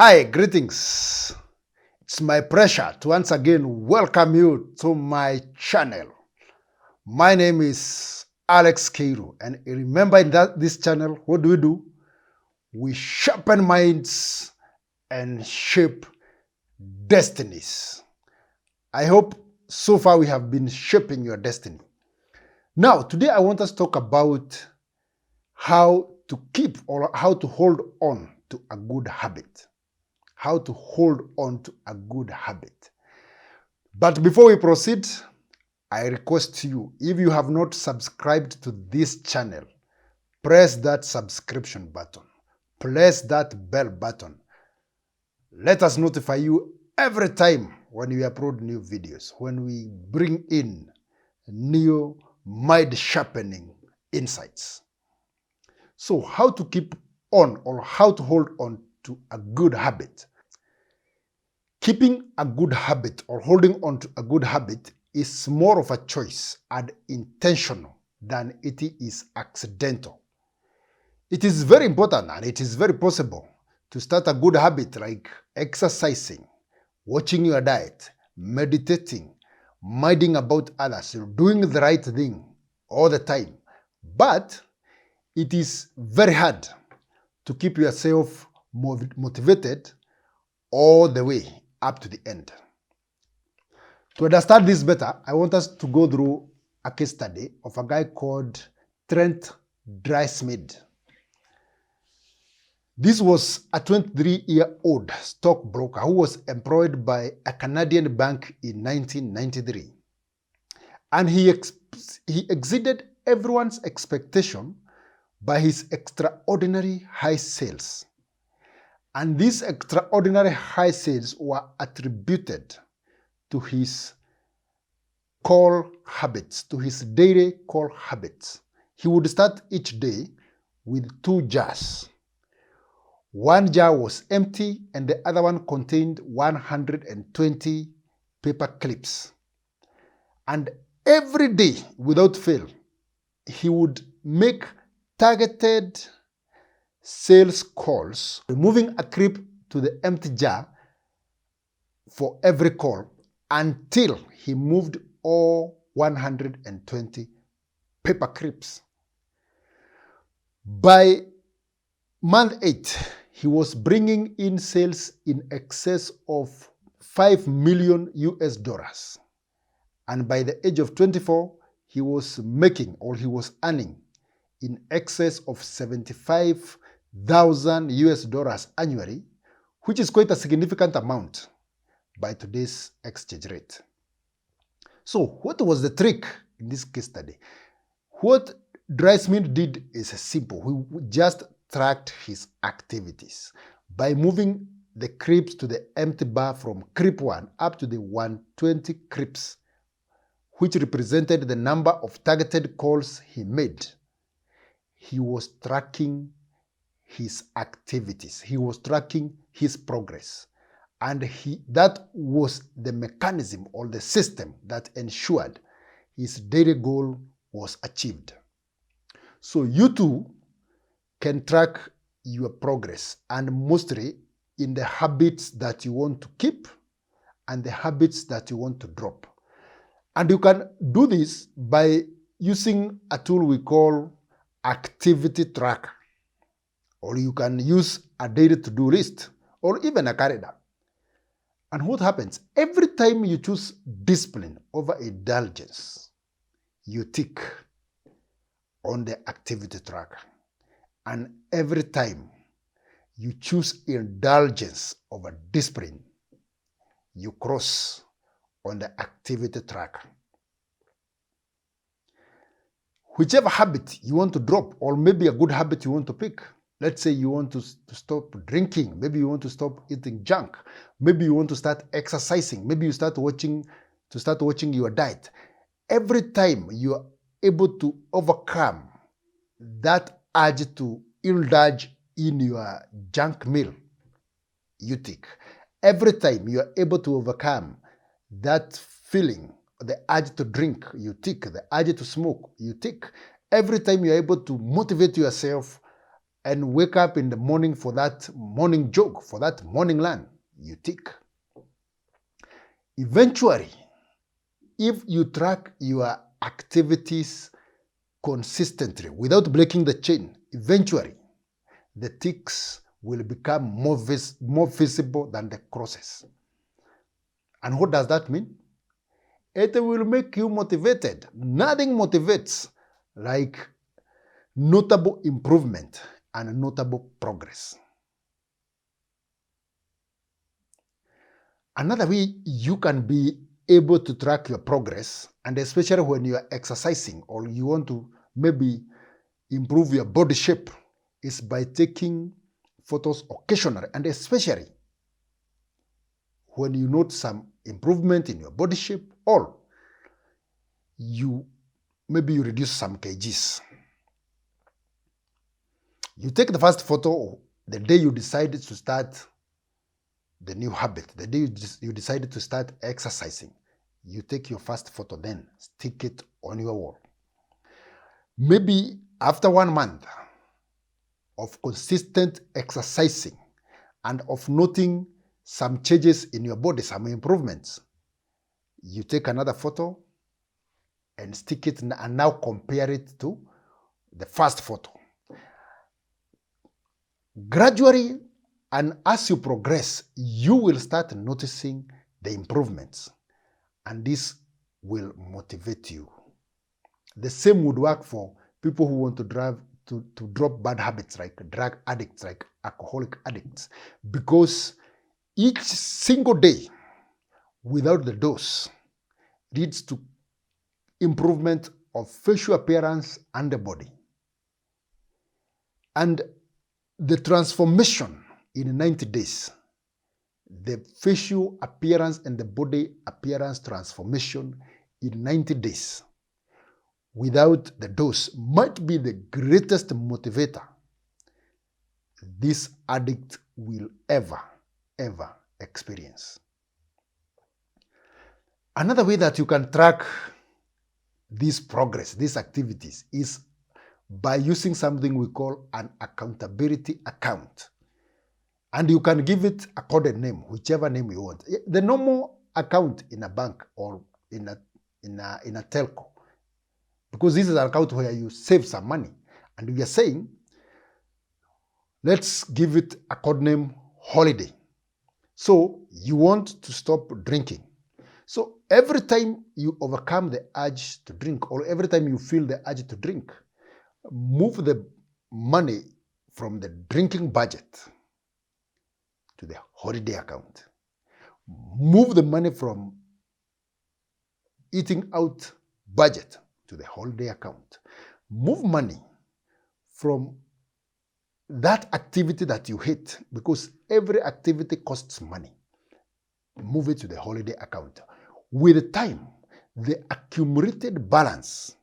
Hi, greetings. It's my pleasure to once again welcome you to my channel. My name is Alex Keiru, and remember in this channel, what do? We sharpen minds and shape destinies. I hope so far we have been shaping your destiny. Now, today I want us to talk about how to keep or how to hold on to a good habit. How to hold on to a good habit. But before we proceed, I request you, if you have not subscribed to this channel, press that subscription button. Press that bell button. Let us notify you every time when we upload new videos, when we bring in new mind-sharpening insights. So how to keep on or how to hold on to a good habit. Keeping a good habit or holding on to a good habit is more of a choice and intentional than it is accidental. It is very important and it is very possible to start a good habit like exercising, watching your diet, meditating, minding about others, doing the right thing all the time. But it is very hard to keep yourself motivated all the way up to the end. To understand this better, I want us to go through a case study of a guy called Trent Drysmith. This was a 23-year-old stockbroker who was employed by a Canadian bank in 1993. And he exceeded everyone's expectation by his extraordinary high sales. And these extraordinary high sales were attributed to his call habits, to his daily call habits. He would start each day with 2 jars. One jar was empty and the other one contained 120 paper clips. And every day, without fail, he would make targeted sales calls, removing a clip to the empty jar for every call until he moved all 120 paper clips. By month 8, he was bringing in sales in excess of 5 million US dollars. And by the age of 24, he was making or he was earning in excess of 75,000 US dollars annually, which is quite a significant amount by today's exchange rate. So what was the trick in this case study? What Drysmith did is simple. He just tracked his activities by moving the clips to the empty bar from clip 1 up to the 120 clips, which represented the number of targeted calls he made. He was tracking his activities. He was tracking his progress. And that was the mechanism or the system that ensured his daily goal was achieved. So you too can track your progress, and mostly in the habits that you want to keep and the habits that you want to drop. And you can do this by using a tool we call activity tracker, or you can use a daily to-do list or even a calendar. And what happens? Every time you choose discipline over indulgence, you tick on the activity tracker. And every time you choose indulgence over discipline, you cross on the activity tracker. Whichever habit you want to drop, or maybe a good habit you want to pick. Let's say you want to stop drinking. Maybe you want to stop eating junk. Maybe you want to start exercising. Maybe you start watching your diet. Every time you are able to overcome that urge to indulge in your junk meal, you tick. Every time you are able to overcome that feeling, the urge to drink, you tick. The urge to smoke, you tick. Every time you are able to motivate yourself and wake up in the morning for that morning jog, for that morning run, you tick. Eventually, if you track your activities consistently without breaking the chain, eventually the ticks will become more visible than the crosses. And what does that mean? It will make you motivated. Nothing motivates like notable improvement and notable progress. Another way you can be able to track your progress, and especially when you are exercising or you want to maybe improve your body shape, is by taking photos occasionally, and especially when you note some improvement in your body shape or maybe you reduce some kgs. You take the first photo the day you decided to start the new habit, the day you decided to start exercising. You take your first photo, then stick it on your wall. Maybe after 1 month of consistent exercising and of noting some changes in your body, some improvements, you take another photo and stick it and now compare it to the first photo. Gradually, and as you progress, you will start noticing the improvements, and this will motivate you. The same would work for people who want to drop bad habits, like drug addicts, like alcoholic addicts, because each single day without the dose leads to improvement of facial appearance and the body. And the transformation in 90 days, the facial appearance and the body appearance transformation in 90 days without the dose might be the greatest motivator this addict will ever experience. Another way that you can track this progress, these activities, is by using something we call an accountability account. And you can give it a coded name, whichever name you want. The normal account in a bank or in a telco, because this is an account where you save some money. And we are saying, let's give it a code name holiday. So you want to stop drinking. So every time you overcome the urge to drink, or every time you feel the urge to drink, move the money from the drinking budget to the holiday account. Move the money from eating out budget to the holiday account. Move money from that activity that you hate, because every activity costs money. Move it to the holiday account. With time, the accumulated balance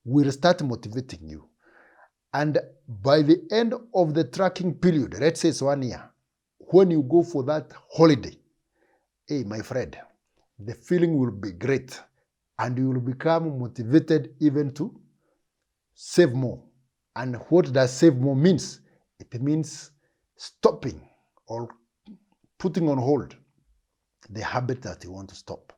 will start motivating you. And by the end of the tracking period, let's say it's 1 year, when you go for that holiday, hey, my friend, the feeling will be great, and you will become motivated even to save more. And what does save more means? It means stopping or putting on hold the habit that you want to stop.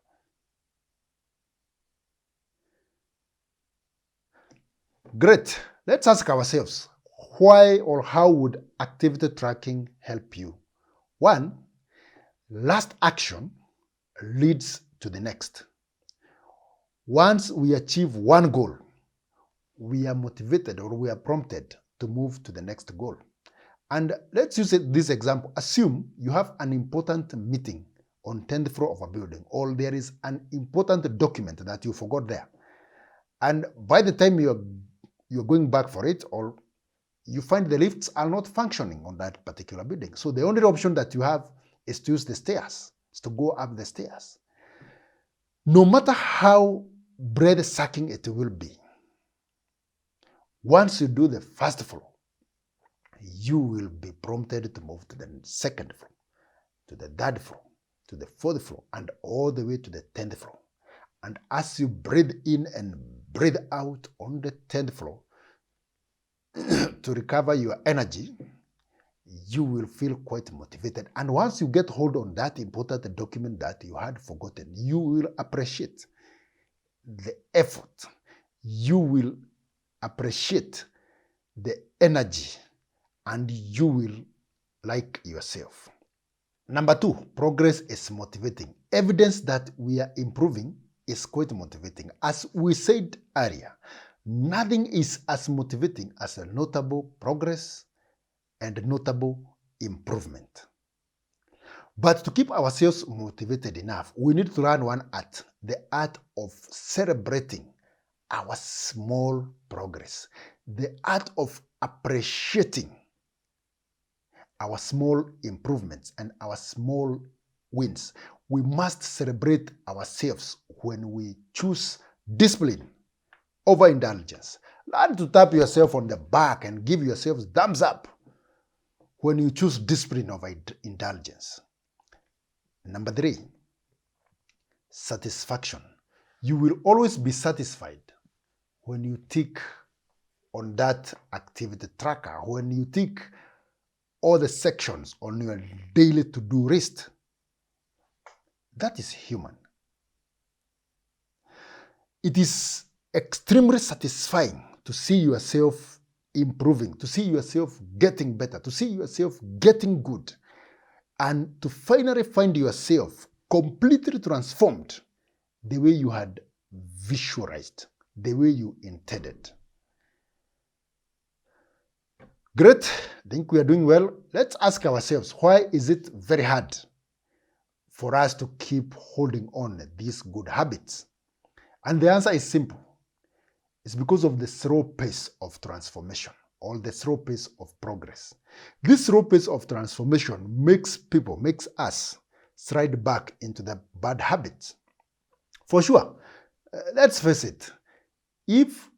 Great. Let's ask ourselves, why or how would activity tracking help you? 1, last action leads to the next. Once we achieve one goal, we are motivated or we are prompted to move to the next goal. And let's use this example. Assume you have an important meeting on 10th floor of a building, or there is an important document that you forgot there. And by the time you're going back for it, or you find the lifts are not functioning on that particular building. So the only option that you have is to use the stairs, is to go up the stairs. No matter how breath-sucking it will be, once you do the first floor, you will be prompted to move to the second floor, to the third floor, to the fourth floor, and all the way to the 10th floor. And as you breathe in and breathe out on the 10th floor, to recover your energy, you will feel quite motivated. And once you get hold on that important document that you had forgotten, you will appreciate the effort. You will appreciate the energy, and you will like yourself. Number 2, progress is motivating. Evidence that we are improving is quite motivating. As we said earlier, nothing is as motivating as a notable progress and notable improvement. But to keep ourselves motivated enough, we need to learn one art, the art of celebrating our small progress, the art of appreciating our small improvements and our small wins. We must celebrate ourselves when we choose discipline over indulgence. Learn to tap yourself on the back and give yourself thumbs up when you choose discipline over indulgence. Number 3, satisfaction. You will always be satisfied when you tick on that activity tracker, when you tick all the sections on your daily to-do list. That is human. It is extremely satisfying to see yourself improving, to see yourself getting better, to see yourself getting good, and to finally find yourself completely transformed the way you had visualized, the way you intended. Great, I think we are doing well. Let's ask ourselves, why is it very hard for us to keep holding on these good habits? And the answer is simple. It's because of the slow pace of transformation, or the slow pace of progress. This slow pace of transformation makes us slide back into the bad habits. For sure, let's face it, if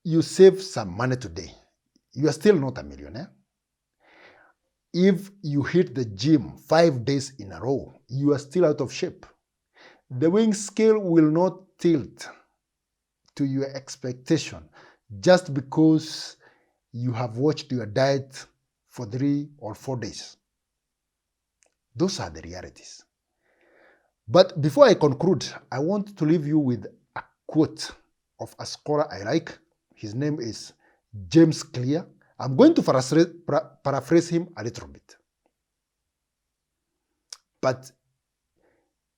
you save some money today, you are still not a millionaire. If you hit the gym 5 days in a row, you are still out of shape. The weighing scale will not tilt to your expectation just because you have watched your diet for 3 or 4 days. Those are the realities. But before I conclude, I want to leave you with a quote of a scholar I like. His name is James Clear. I'm going to paraphrase him a little bit. But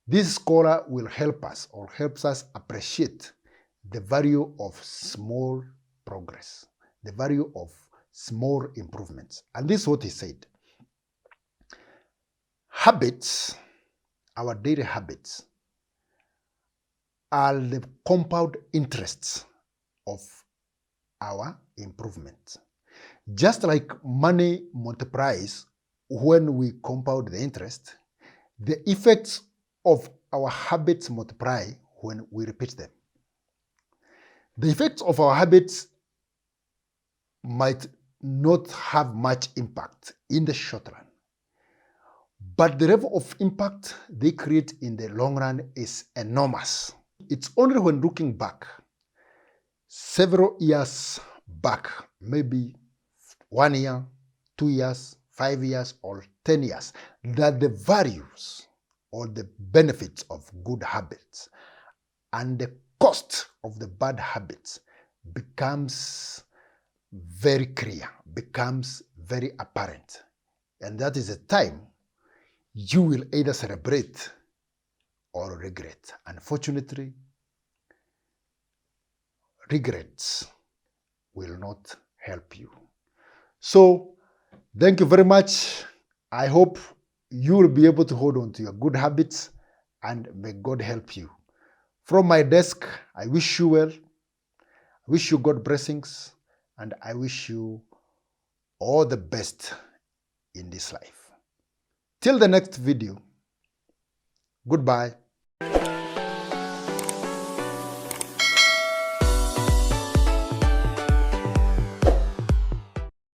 this scholar will helps us appreciate the value of small progress, the value of small improvements. And this is what he said. Habits, our daily habits, are the compound interests of our improvement. Just like money multiplies when we compound the interest, the effects of our habits multiply when we repeat them. The effects of our habits might not have much impact in the short run, but the level of impact they create in the long run is enormous. It's only when looking back, several years back, maybe 1 year, 2 years, 5 years, or 10 years, that the values or the benefits of good habits and the cost of the bad habits becomes very clear, becomes very apparent. And that is a time you will either celebrate or regret. Unfortunately, regrets will not help you. So, thank you very much. I hope you will be able to hold on to your good habits, and may God help you. From my desk, I wish you well. I wish you God blessings, and I wish you all the best in this life. Till the next video, goodbye.